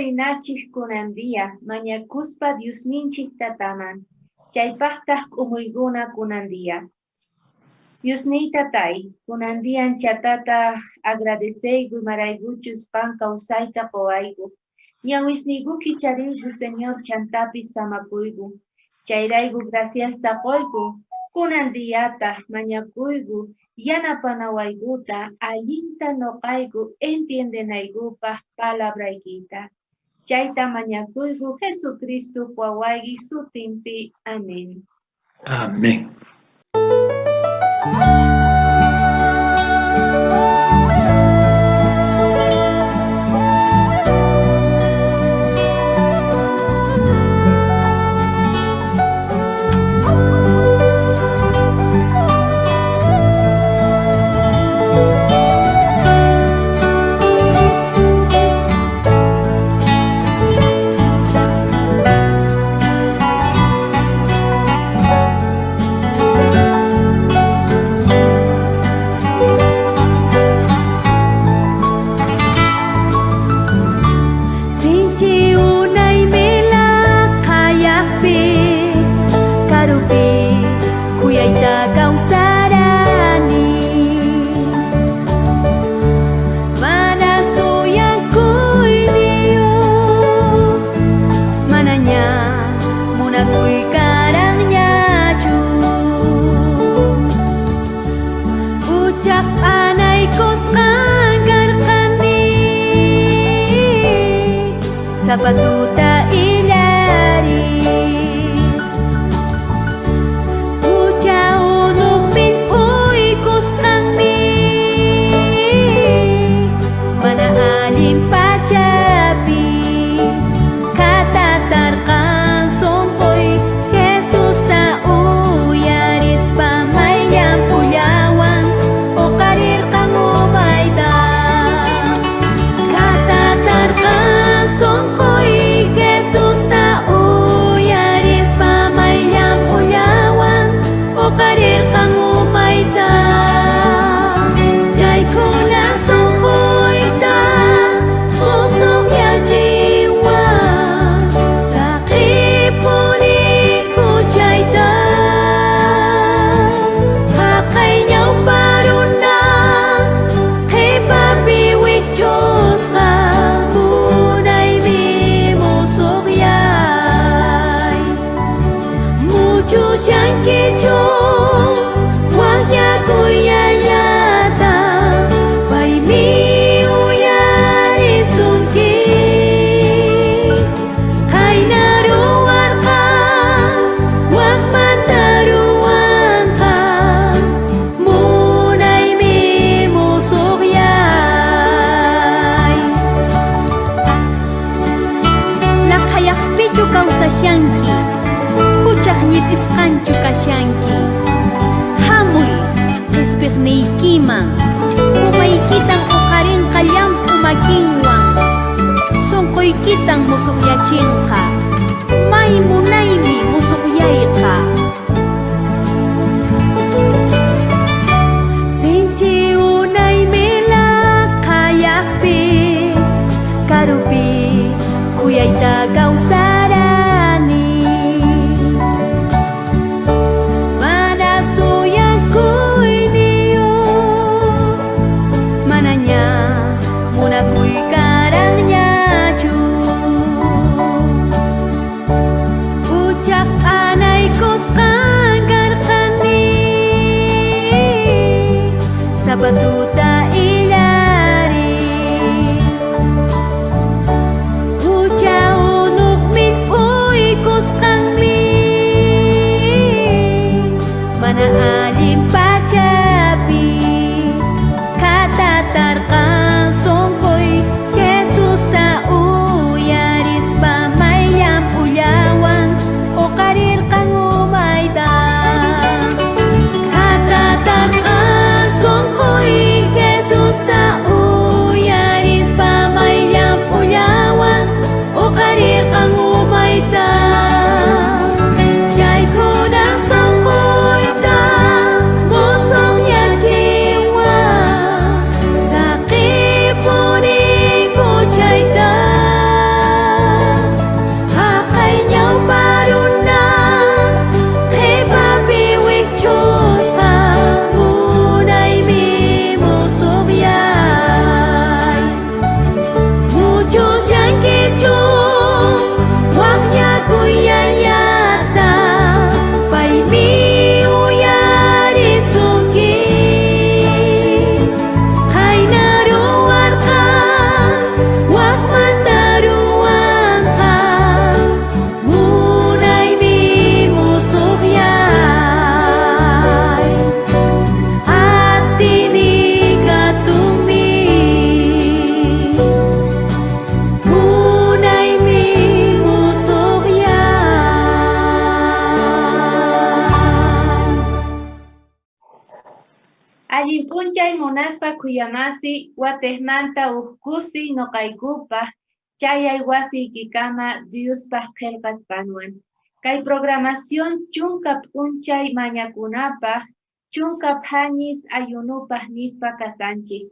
rinachik kunandia, mañakuspa Diosninchik tataman, chaypaktaq umuyguna kunandia. Diosniy tatay, kunandian chatata agradeceigu marayguchus pan kawsayta qowaygu. Ñawisniykuki chariygu Señor chantapi samakuygu. Chayraygu graciasta qoygu, kunandiyata mañakuygu, yanapanawayguta, allinta noqaygu entiendenaykupaq palabraykita. Chayta mañakuygu Jesucristo wawayki sutinpi. Amén. Amén. Sapatuta ilari Uca unuk min uikus kami Mana alim pacapi Kata tarkan songkoy Jesus na uyaris pamayang pulawang O karir kang umayda Kata tarkan songkoy Jesus na uyaris pamayang pulawang O karir kang umayda Jai ko na songkoy ta Pusok ya jiwa Sakit puni ko jai ta Hakay nyaw baruna Hey papiwik Diyos ka Munay mi musok yay Mucho siyang kicho Wahya kuyayata Bay mi uyari sungki Hay naruar ka Wak mataruan ka Munay mi musok yay Lakayak pichu kausa siyangki Puchak nit iskanchu kasyanki Hamuy espirneykimang Umaykitang ukarin kalyam umakingwang Songkoykitang musukyachinka May munaymi musukyayka Sinchi unay mila kayakpi Karupi kuyayta kausarani Mana suyang kuy niyo Mananya muna kuy karangnya cu Ucak anay kos anggarkani Sapatuta ilari Uca unuk min uikus kami Mana alim pacapi Kata tarkan songkoy Jesus na uyaris pamayang pulawang O karir kang umayda Kata tarkan songkoy Jesus na uyaris pamayang pulawang O karir kang umayda Jai ko na songkoy ta Allin p'unchay munaspa kuyamasi watejmanta uhkusi noqaykupaj chayay wasiykikama Diospaj qillqaspanuan. Kay programación chunka p'unchay mañakunapaj chunka phañis ayunupaj nispa kasanchik.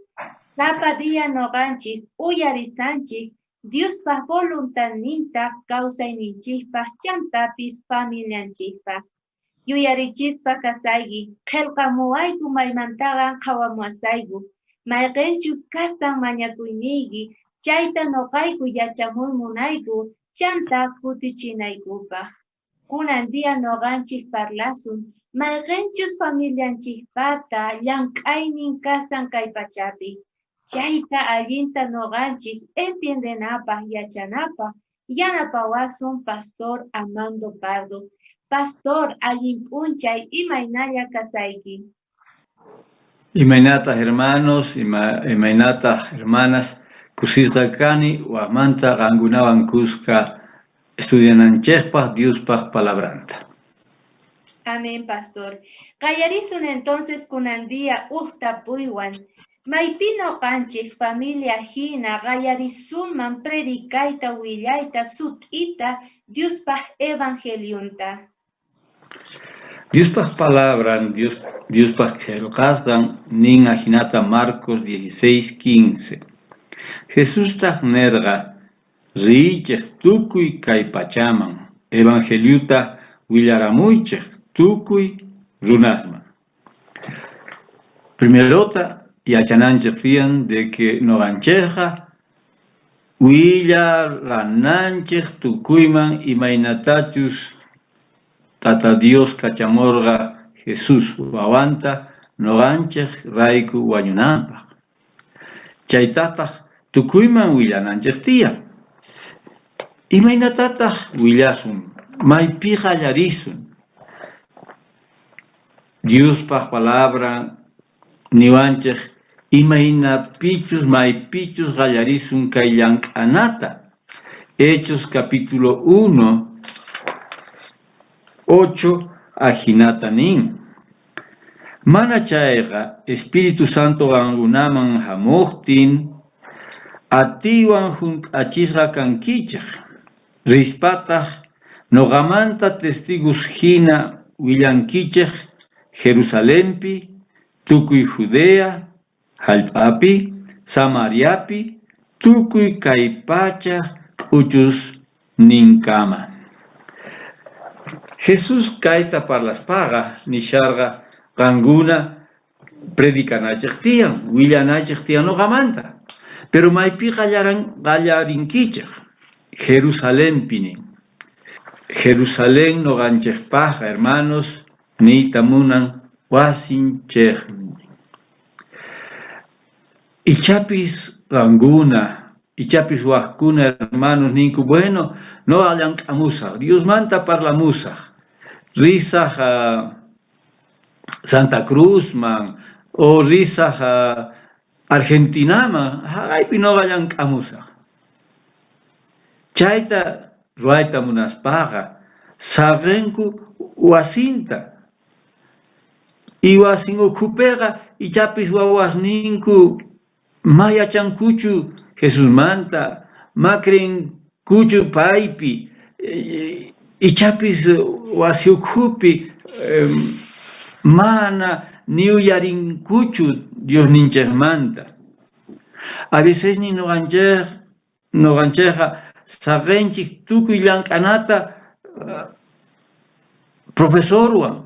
Sapa día noqanchik uyarisanchik Diospaj voluntadninta kawsayninchikpaj chantapis familianchikpaj. Yuyarichispa kasaygi, qillqamuwayku maymantaqa qawamuasaygu. Mayqinchus kastan mañakuyniyki, chayta noqayku yachamuy munayku, chanta kutichinaykupak. Kunan día noqanchik parlasun, mayqinchus familianchikpata llank'aynin kasan kay pachapi. Chayta allinta noqanchik entendenapaq yachanapaq, yanapawasun Pastor Armando Pardo. Pastor, allin p'unchay imaynalla kasayki. Imaynataq hermanos, imaynataq hermanas, kusisqa kani waqmanta qankunawan kuska estudiananchikpaq Diospaq palabranta. Amén, Pastor. Qayarisun entonces kunandía uhtapuywan. Maypino qanchik familia hina qayarisunman predikayta willayta sut'ita Diospaq evangeliunta. Diospaq palabran, Diospaq qillqasqan nin ajinata Marcos 16:15. Jesustaq nerqa riychik tukuy kay pachaman, evangeliuta willaramuychik tukuy runasman. Primerota yachananchik tiyan de que noqanchikqa willarananchik tukuyman imaynatachus Tata Dios kachamorqa Jesus wawanta noqanchik rayku wañunanpaq. Chaytataq tukuyman willananchik tiyan. Imaynatataq willasun, maypi qallarisun. Diospaq palabra niwanchik imaynapichus maypichus qallarisun kay llank'anata. Hechos capítulo 1:8 ajinata nin. Mana chayqa Espíritu Santo qankunaman hamuqtin atiwan hunt'achisqa kankichik. Rispataq noqamanta testigos hina willankichik Jerusalempi, tukuy Judea, hallp'api, Samariapi, tukuy kay pacha k'uchus ninkama. Jesus kayta parlaspaqa nisharqa qankuna predicanachik tiyan, willanachik tiyan noqamanta. Pero maypi qallarinkichik, Jerusalempi nin. Jerusalén noqanchikpaqa, hermanos, niyta munan wasinchikmi. Ichapis qankuna, ichapis waqkuna, hermanos, ninku, bueno, no llank'amusaq, Dios manta parlamusaq, risaq Santa Cruzman, o risaq Argentinaman, haqaypi no llank'amusaq. Chayta ruayta munaspaqa, saqenku wasinta. Y wasin ukhupiqa ichapis wawasninku mayachankuchu Jesus manta, makrinkuchu paypi, ichapis wasi ukhupi mana niuyarinkuchu Dios ninchikmanta. A veces ni noqanchikqa saqenchik tukuy llank'anata profesorwan.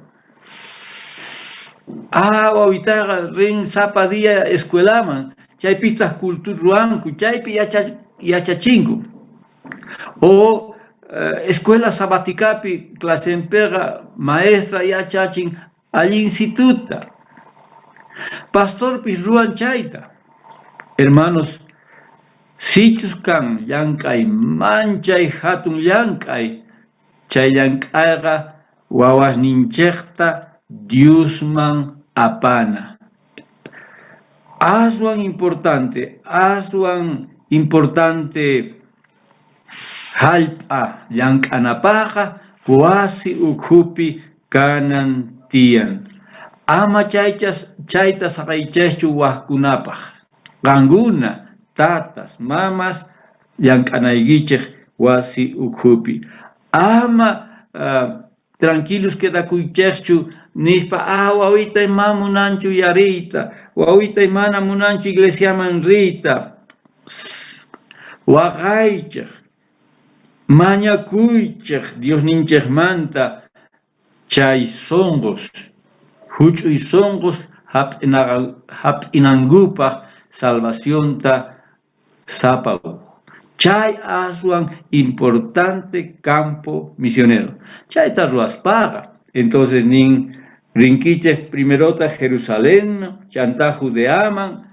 Wawitaqa rin sapa día escuelaman, chaypitaq cultura ruanku, chaypi yachachinku. O escuela sabatikapi clasenpiqa maestra yachachin allincituta. Pastorpis ruan chayta. Hermanos, sichus kan llank'ay manchay hatun llank'ay, chay llank'ayqa wawasninchikta Diosman apana. Aswan importante hallp'a llank'anapaqa wasi ukhupi kanan tiyan. ama chayta saqaychaychu waqkunapaq. Qanguna, tatas, mamas, llank'anaykichik wasi ukhupi. Ama tranquilos quedakuychikchu nispa, wawitay ma munanchu yariyta, wawitay mana munanchu iglesiaman riyta. Waqaychik, mañakuychik Diosninchikmanta chay sonqos, huch'uy sonqos hap'inankupaq salvacionta sapaw. Chay aswan importante campo misionero. Chayta ruwaspaqa. Entonces rinkichik primerota Jerusalén, chanta Judeaman,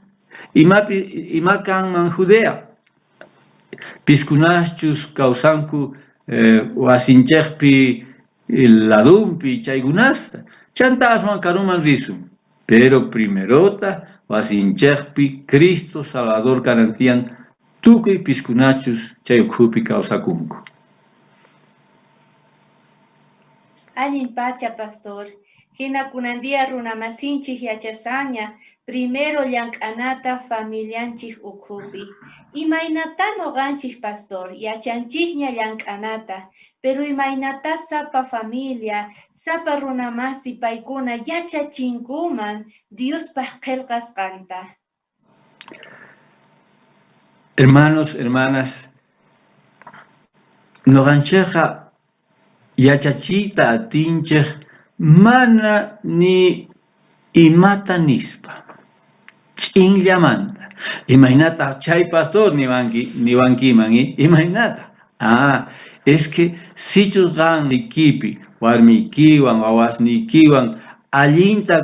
ima kanman Judea. Piskunachus kawsanku wasinchikpi ladumpi chaykunasta. Chanta aswan karuman risun. Pero primerota wasinchikpi Cristo Salvador kanantian tukuy piskunachus chay ukhupi kawsakunku. Allin pacha, pastor. Hina kunandia runamasinchik yachasaña, primero llank'anata familianchik ukhupi. Imaynata noqanchik, pastor, yachanchikña llank'anata, pero imaynata sapa familia, sapa runamasi paykuna yachachinkuman Diospaq qillqasqanta. Hermanos, hermanas, noqanchikqa yachachiyta atinchik mana ni imata nispa, ch'inllamanta. Imaynata chay pastor niwankiman, imaynata. Es que sichus qannikipi, warmiykiwan, wawasniykiwan allinta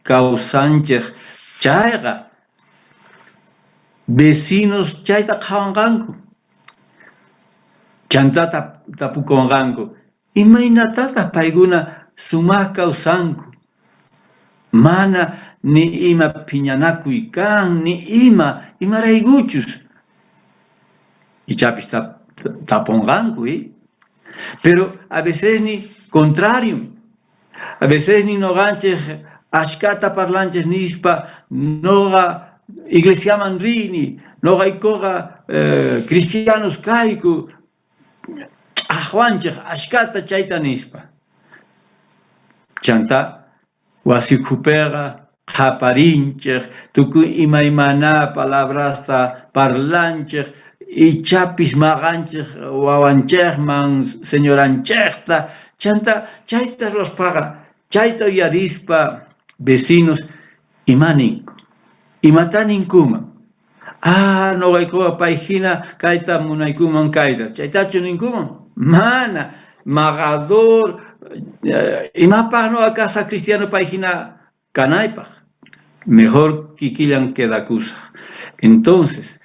kawsanchik chayqa, vecinos chayta qhawanqanku, chantata tapukonqanku, imaynatataq paykuna sumaq kawsanku, mana ni ima phiñanakuy kan, ni imaraykuchus, ichapis tapunqanku, pero a veces ni contrario, a veces ni noqanchik ashkata parlanchik nispa noqa iglesiaman rini, noqaykuqa cristianos kayku, ahwanchik ashkata chayta nispa. Chanta wasikhupiqa qaparinchik, tukuy imaymana palabrasta parlanchik, ichapis maqanchik wawanchikman, señoranchikta, chanta chayta ruwaspaqa, chayta uyarispa vecinos imaninku, imata ninkuman. Noqaykuqa payhina kayta munaykuman kayta, chaytachu ninkuman? Mana, maqador, imapaq noqa casa cristiano payhina kanaypaq, mejor kikillan quedakusaq. Entonces,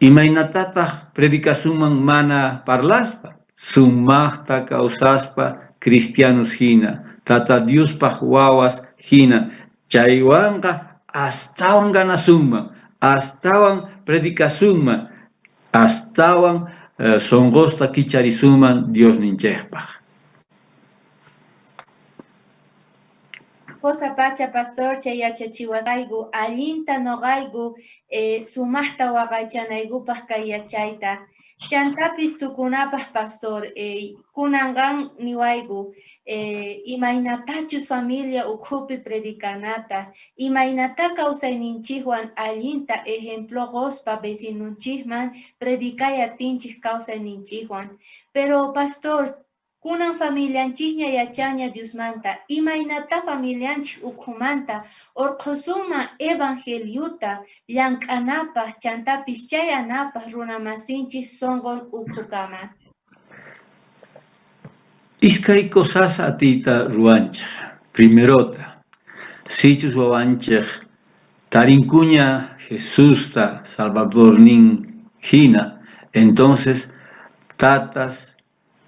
imaynatataq predicasunman mana parlaspa, sumaqta kawsaspa cristianos hina, tata Diospaq wawas hina, chaywanqa astawan ganasunman, astawan predicasunman, astawan sonqosta kicharisunman Diosninchikpaq. Cosa pacha, pastor, chay yachachiwasayku, allinta noqayku sumaqta waqaychanaykupaq kay yachayta. Chantapis tukunapaq, pastor, kunanqan niwayku, imaynatachus familia ukhupi predicanata, imaynata kawsayninchikwan allinta ejemplo qospa vecinunchikman predikayatinchik kawsayninchikwan. Pero, pastor, kunan familianchikña yachaña Diosmanta, imaynata familianchik ukhumanta urqusunman evangeliuta llank'anapaq, chantapis chayanapaq runamasinchik sonqon ukhukama. Iskay cosas atiyta ruwanchik. Primerota, sichus wawanchik tarinkuña Jesusta Salvadornin hina, entonces tatas,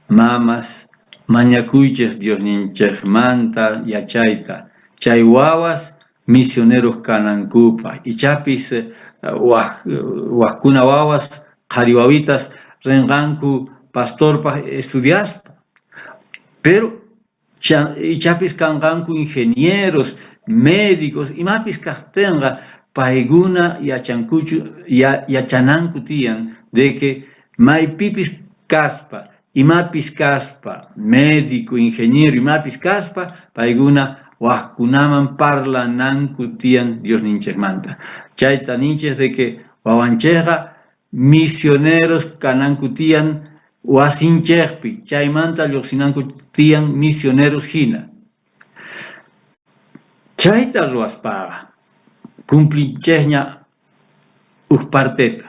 mamas, mañakuychik Diosninchikmanta yachayta, chay wawas misioneros kanankupa, ichapis waqkuna wawas qhari wawitas rinqanku pastorpa estudiaspa. Pero Ichapis kanganku ingenieros, médicos, imapis kaqtinqa payguna yachananku tiyan de que maypipis kaspa, imapis kaspa, médico, ingeniero, imapis kaspa, payguna waqkunaman parlananku tiyan Dios ninchikmanta. Chayta ninchik de que wawanchikqa misioneros kananku tiyan wasinchikpi, chaymanta lluqsinanku tiyan misioneros hina. Chayta ruwaspaqa cumplinchikña parteta.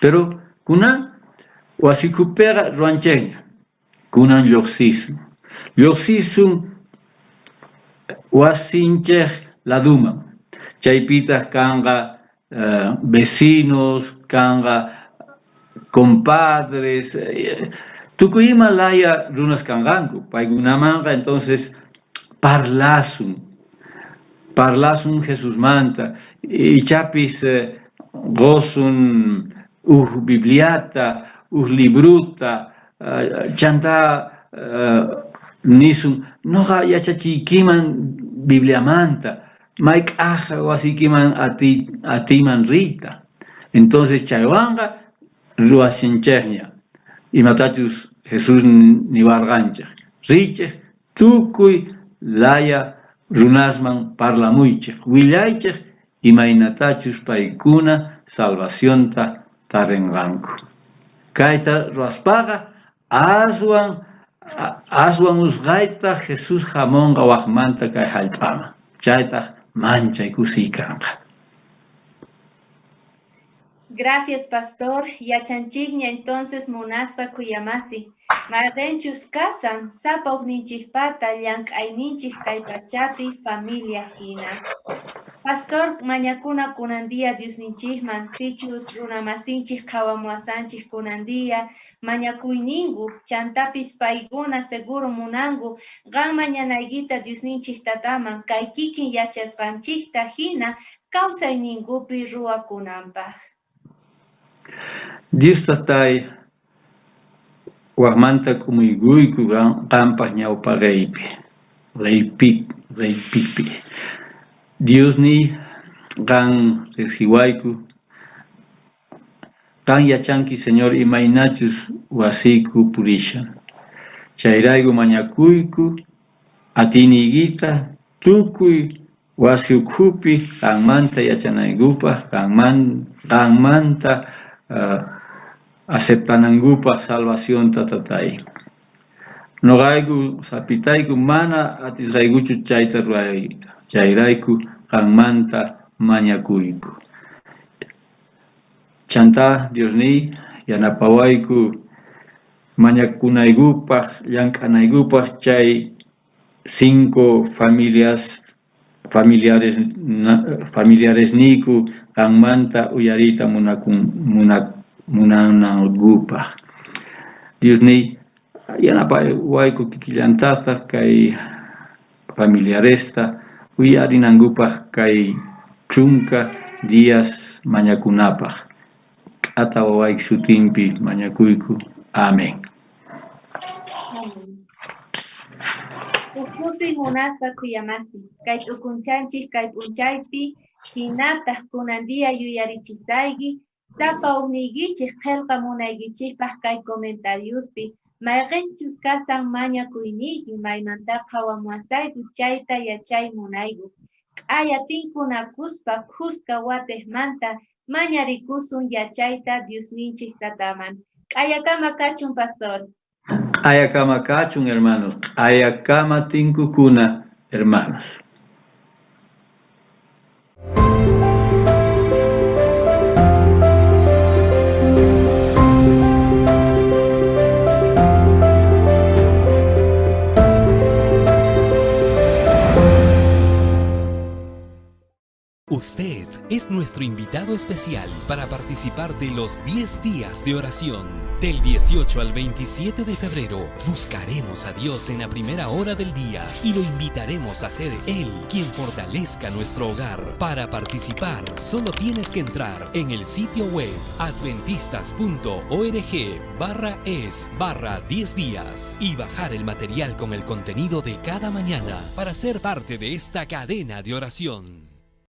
Pero kunan wasikupiqa ruanchikña, kunan lluqsisun. Lluqsisun wasinchik laduman. Chaypitas kanqa vecinos, kanqa compadres, tukuy imalaya runas kanqanku. Paykunamanqa entonces parlasun Jesús manta, ichapis gosun bibliata, libruta, chanta nisun, noqa yachachiykiman Biblia manta, mayk'aq wasiykiman atiman rita. Entonces chaywanqa ruwasinchikña, imatachus Jesús niwarqanchik, richiq tukuy laya runasman parlamuychik, willaychik imaynatachus paykuna salvacionta tarinqanku. Kayta ruwaspaqa aswan usqayta Jesús hamunqa waqmanta kay hallp'aman. Chaytaq manchay kusiykanqa. Gracias, pastor. Yachanchikña entonces munaspa kuyamasi. Mardenchus kasan, sapa ukninchikpata llank'ayninchik kay pachapi familia hina. Pastor, mañakuna kunandia Diosninchikman, pichus runamasinchik qhawamuwasanchik kunandia, mañakuyningu, chantapis payguna seguro munangu, qan mañanaykita Diosninchik tataman, kay kikin yachasqanchikta hina, kawsayningupi ruwakunanpaq. Dios tatay waqmanta kumuyguyku qanpaq ñawpa reypipi. Diosni qan riqsiwayku, qan yachanki Señor imaynachus wasiyku purishan. Chayrayku mañakuyku atiniykita tukuy wasi ukhupi qanmanta yachanaykupaq, qanmanta aceptanankupaq salvacionta tatay. Noqayku sapitayku mana atisqaykuchu chayta rurayta. Chayrayku qanmanta mañakuyku. Chanta Diosni yanapawayku mañakunaykupaq, llank'anaykupaq chay 5 familiares niku qanmanta uyarita munanankupaq. Diosni yanapawayku kikillantaq kay familiaresta uyarinankupaq kay chunka días mañakunapaq. Q'ata wawayki sutinpi mañakuyku. Amén. Ukusi munaspa kuyamasi, kay tukunchanchik kay punchaypi, hinataq kunandia yuyarichisayki, sapa ugniykichik qillqa munaykichikpaq kay comentariospi, mayqinchus kasan mañakuyniyki, maymanta qhawamuwasayku chayta yachay munayku. Q'aya tinkunakuspa kuska watejmanta mañarikusun yachayta Diosninchik tataman. Q'ayakama kachun, pastor. Q'ayakama kachun, hermanos. Q'ayakama tinkukuna, hermanos. Usted es nuestro invitado especial para participar de los 10 días de oración. Del 18 al 27 de febrero, buscaremos a Dios en la primera hora del día y lo invitaremos a ser Él quien fortalezca nuestro hogar. Para participar, solo tienes que entrar en el sitio web adventistas.org/es/10 días y bajar el material con el contenido de cada mañana para ser parte de esta cadena de oración.